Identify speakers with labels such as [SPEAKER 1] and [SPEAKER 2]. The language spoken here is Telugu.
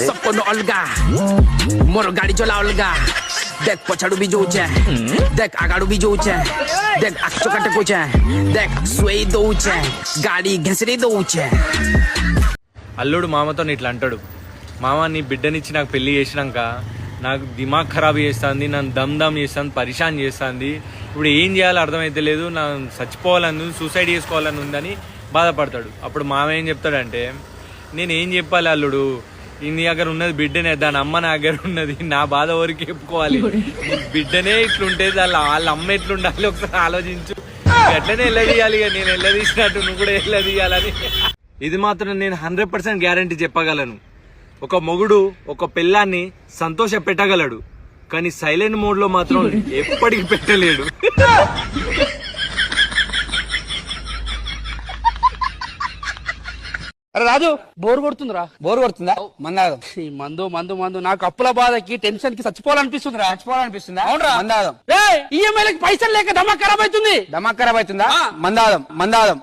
[SPEAKER 1] सपनो अलगा मोर गाड़ी चला अलगा देख पछाड़ू भी जोचे देख आगाड़ू भी जोचे देख आखचो काटे कोचे देख स्वेई दोचे गाड़ी घसरी दोचे
[SPEAKER 2] అల్లుడు మామతో ఇట్లా అంటాడు, మామ నీ బిడ్డనిచ్చి నాకు పెళ్లి చేసినాక నాకు దిమాగ్ ఖరాబ్ చేస్తుంది, నన్ను దమ్ చేస్తుంది, పరిశాన్ చేస్తుంది, ఇప్పుడు ఏం చేయాలో అర్థమైతే లేదు, నా చచ్చిపోవాలని సూసైడ్ చేసుకోవాలని ఉందని బాధపడతాడు. అప్పుడు మామ ఏం చెప్తాడంటే, నేనేం చెప్పాలి అల్లుడు, నీ దగ్గర ఉన్నది బిడ్డనే, దాని అమ్మ నా దగ్గర ఉన్నది, నా బాధ ఎవరికి చెప్పుకోవాలి, బిడ్డనే ఇట్లుంటే వాళ్ళ అమ్మ ఎట్లుండాలి ఒకసారి ఆలోచించు, ఎట్లనే ఎల్లదీయాలి, నేను ఎల్లదీసినట్టు నువ్వు కూడా ఎల్లదీయాలని. ఇది మాత్రం నేను 100% గ్యారంటీ చెప్పగలను, ఒక మొగుడు ఒక పెళ్ళాన్ని సంతోష పెట్టగలడు, కానీ సైలెంట్ మోడ్ లో మాత్రం ఎప్పటికి పెట్టలేడు.
[SPEAKER 3] అరే రాజు, బోర్ కొడుతుందిరా.
[SPEAKER 4] బోర్ కొడుతుందా? మందాదం.
[SPEAKER 3] మందు మందు మందు నాకు అప్పుల బాధకి టెన్షన్ కి చచ్చిపోవాలనిపిస్తుందిరా.
[SPEAKER 4] చచ్చిపోవాలనిపిస్తుందా?
[SPEAKER 3] అవునరా?
[SPEAKER 4] మందాదం.
[SPEAKER 3] ఈఎంఐలకి పైసలు లేక దమా ఖరాబ్ అవుతుంది.
[SPEAKER 4] దమా ఖరాబ్ అవుతుందా? మందాదం.